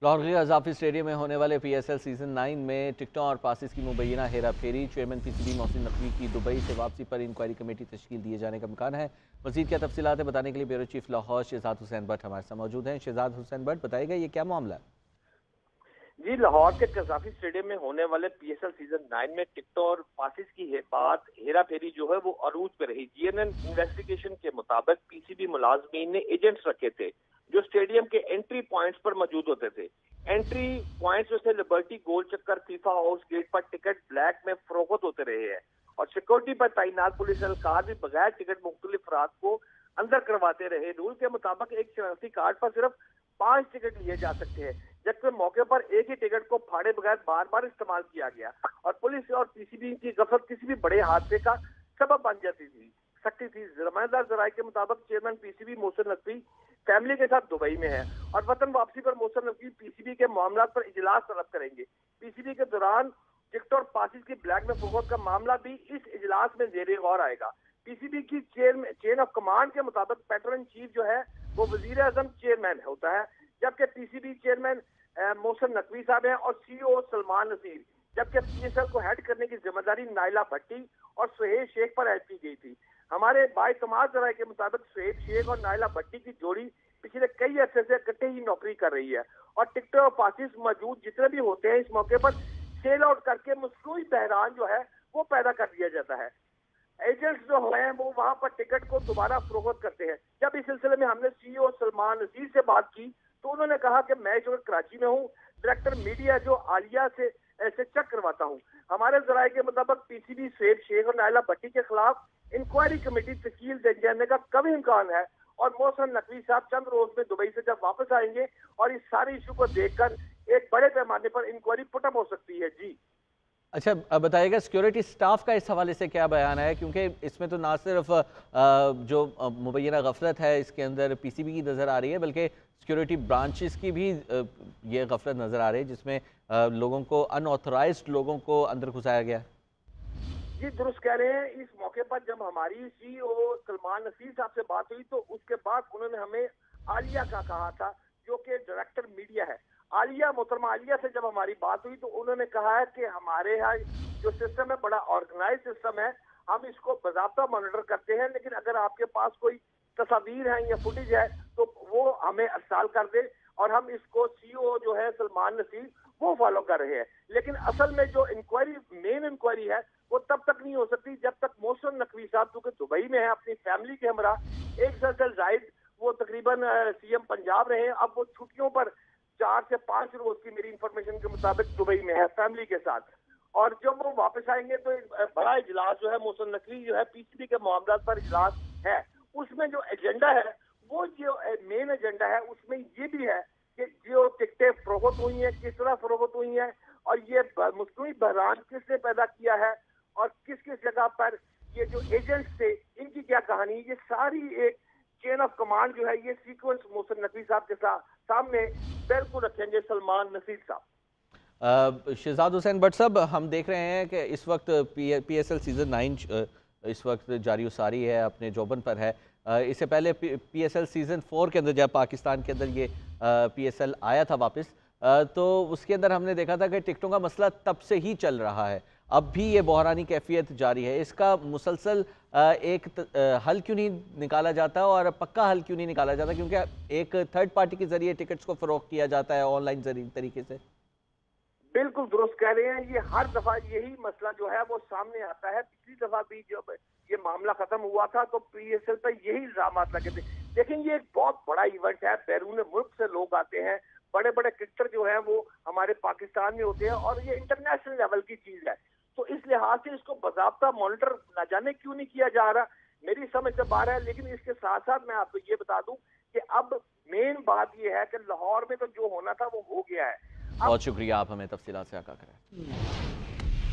لاہور کے Gaddafi stadium میں ہونے والے PSL سیزن 9 میں ٹکٹوں اور پاسز کی مبینہ ہیرا پھیری، چیئرمین PCB محسن نقوی کی دبئی سے واپسی پر انکوائری کمیٹی تشکیل دیے جانے کا امکان ہے۔ مزید کیا تفصیلات ہیں بتانے کے لیے bureau chief Lahore Shahzad Hussain but ہمارے ساتھ موجود ہیں۔ شہزاد حسین بٹ، بتائیے گا یہ کیا معاملہ ہے؟ جی، لاہور کے قذافی اسٹیڈیم میں ہونے والے PSL سیزن 9 میں ٹکٹوں اور پاسز کی بات ہیرا پھیری جو ہے وہ عروج پہ رہی۔ GNN انویسٹیگیشن کے مطابق PCB ملازمین نے ایجنٹس رکھے تھے جو اسٹیڈیم کے انٹری پوائنٹس پر موجود ہوتے تھے۔ انٹری پوائنٹس جیسے لبرٹی، گول چکر، فیفا ہاؤس گیٹ پر ٹکٹ بلیک میں فروخت ہوتے رہے ہیں اور سیکورٹی پر تعینات پولیس اہلکار بھی بغیر ٹکٹ مختلف افراد کو اندر کرواتے رہے۔ رول کے مطابق ایک شناختی کارڈ پر صرف 5 ٹکٹ لیے جا سکتے ہیں، جبکہ موقع پر ایک ہی ٹکٹ کو پھاڑے بغیر بار بار استعمال کیا گیا اور پولیس اور PCB کی غفلت کسی بھی بڑے حادثے کا سبب بن جاتی تھی سکتی تھی۔ زمانہ ذرائع کے مطابق chairman PCB Mohsin Naqvi family کے ساتھ دبئی میں ہے اور وطن واپسی پر محسن نقوی PCB کے معاملات پر اجلاس طلب کریں گے۔ PCB کے دوران ٹکٹ اور پاسز کی بلیک میں فروخت کا معاملہ بھی اس اجلاس میں زیر غور آئے گا۔ PCB کی چین آف کمانڈ کے مطابق پیٹرن چیف جو ہے وہ وزیر اعظم چیئرمین ہوتا ہے، جبکہ PCB چیئرمین محسن نقوی صاحب ہیں اور CEO سلمان نصیر، جبکہ PSL کو ہیڈ کرنے کی ذمہ داری نائلہ بھٹی اور سہیل شیخ پر عائد کی گئی تھی۔ ہمارے بااعتماد ذرائع کے مطابق سہیل شیخ اور نائلہ بھٹی کی جوڑی پچھلے کئی عرصے سے اکٹھے ہی نوکری کر رہی ہے اور ٹکٹ اور پاسز موجود جتنے بھی ہوتے ہیں اس موقع پر سیل آؤٹ کر کے مصنوعی بحران جو ہے وہ پیدا کر دیا جاتا ہے۔ ایجنٹس جو ہیں وہ وہاں پر ٹکٹ کو دوبارہ فروخت کرتے ہیں۔ جب اس سلسلے میں ہم نے CEO سلمان نصیر سے بات کی تو انہوں نے کہا کہ میں اس وقت کراچی میں ہوں، ڈائریکٹر میڈیا جو عالیہ سے چیک کرواتا ہوں۔ ہمارے ذرائع کے مطابق PCB سہیل شیخ اور نائلہ بھٹی کے خلاف انکوائری کمیٹی تشکیل دے جانے کا کبھی امکان ہے اور محسن نقوی صاحب چند روز میں دبئی سے جب واپس آئیں گے اور اس سارے ایشو کو دیکھ کر ایک بڑے پیمانے پر انکوائری پٹ اپ ہو سکتی ہے۔ جی اچھا، اب بتائیے گا سیکیورٹی سٹاف کا اس حوالے سے کیا بیان ہے، کیونکہ اس میں تو نہ صرف جو مبینہ غفلت ہے اس کے اندر PCB کی نظر آ رہی ہے، بلکہ سیکیورٹی برانچز کی بھی یہ غفلت نظر آ رہی ہے جس میں لوگوں کو ان آتھورائزڈ لوگوں کو اندر گھسایا گیا۔ جی درست کہہ رہے ہیں۔ اس موقع پر جب ہماری CEO سلمان نصیر صاحب سے بات ہوئی تو اس کے بعد انہوں نے ہمیں عالیہ کا کہا تھا جو کہ ڈائریکٹر میڈیا ہے۔ محترمہ عالیہ سے جب ہماری بات ہوئی تو انہوں نے کہا ہے کہ ہمارے یہاں جو سسٹم ہے بڑا آرگنائز سسٹم ہے، ہم اس کو باضابطہ مانیٹر کرتے ہیں، لیکن اگر آپ کے پاس کوئی تصاویر ہیں یا فوٹیج ہے تو وہ ہمیں ارسال کر دے اور ہم اس کو CEO جو ہے سلمان نصیر وہ فالو کر رہے ہیں۔ لیکن اصل میں جو مین انکوائری ہے وہ تب تک نہیں ہو سکتی جب تک محسن نقوی صاحب کیونکہ دبئی میں ہیں اپنی فیملی کے ہمراہ، ایک سال سے زائد وہ تقریباً CM پنجاب رہے ہیں، اب وہ چھٹیوں پر 4 سے 5 روز کی میری انفارمیشن کے مطابق دبئی میں ہے فیملی کے ساتھ، اور جب وہ واپس آئیں گے تو ایک بڑا اجلاس جو ہے محسن نقوی جو ہے PCB کے معاملات پر اجلاس ہے۔ اس میں جو ایجنڈا ہے وہ جو مین ایجنڈا ہے اس میں یہ بھی ہے کہ جو ٹکٹیں فروخت ہوئی ہیں کس طرح فروخت ہوئی ہیں اور یہ مصنوعی بحران کس نے پیدا کیا ہے اور کس کس جگہ پر یہ جو ایجنٹس تھے ان کی کیا کہانی، یہ ساری ایک چین آف کمانڈ جو ہے یہ سیکوینس محسن نقوی صاحب کے سامنے بالکل رکھیں گے سلمان نصیر صاحب۔ شہزاد حسین بٹ صاحب، ہم دیکھ رہے ہیں کہ اس وقت PSL سیزن 9 اس وقت جاری و ساری ہے، اپنے جوبن پر ہے۔ اس سے پہلے PSL سیزن 4 کے اندر جب پاکستان کے اندر یہ PSL آیا تھا واپس، تو اس کے اندر ہم نے دیکھا تھا کہ ٹکٹوں کا مسئلہ تب سے ہی چل رہا ہے، اب بھی یہ بحرانی کیفیت جاری ہے۔ اس کا مسلسل ایک حل کیوں نہیں نکالا جاتا اور پکا حل کیوں نہیں نکالا جاتا، کیونکہ ایک تھرڈ پارٹی کے ذریعے ٹکٹس کو فروخت کیا جاتا ہے آن لائن طریقے سے۔ بالکل درست کہہ رہے ہیں، یہ ہر دفعہ یہی مسئلہ جو ہے وہ سامنے آتا ہے۔ پچھلی دفعہ بھی جب یہ معاملہ ختم ہوا تھا تو PSL پہ یہی الزامات لگے تھے، لیکن یہ ایک بہت بڑا ایونٹ ہے، بیرون ملک سے لوگ آتے ہیں، بڑے بڑے کرکٹر جو ہیں وہ ہمارے پاکستان میں ہوتے ہیں اور یہ انٹرنیشنل لیول کی چیز ہے، تو اس لحاظ سے اس کو باضابطہ مانیٹر نہ جانے کیوں نہیں کیا جا رہا، میری سمجھ سے باہر ہے۔ لیکن اس کے ساتھ ساتھ میں آپ کو یہ بتا دوں کہ اب مین بات یہ ہے کہ لاہور میں تو جو ہونا تھا وہ ہو گیا ہے۔ بہت شکریہ، آپ ہمیں تفصیلات سے آگاہ کریں۔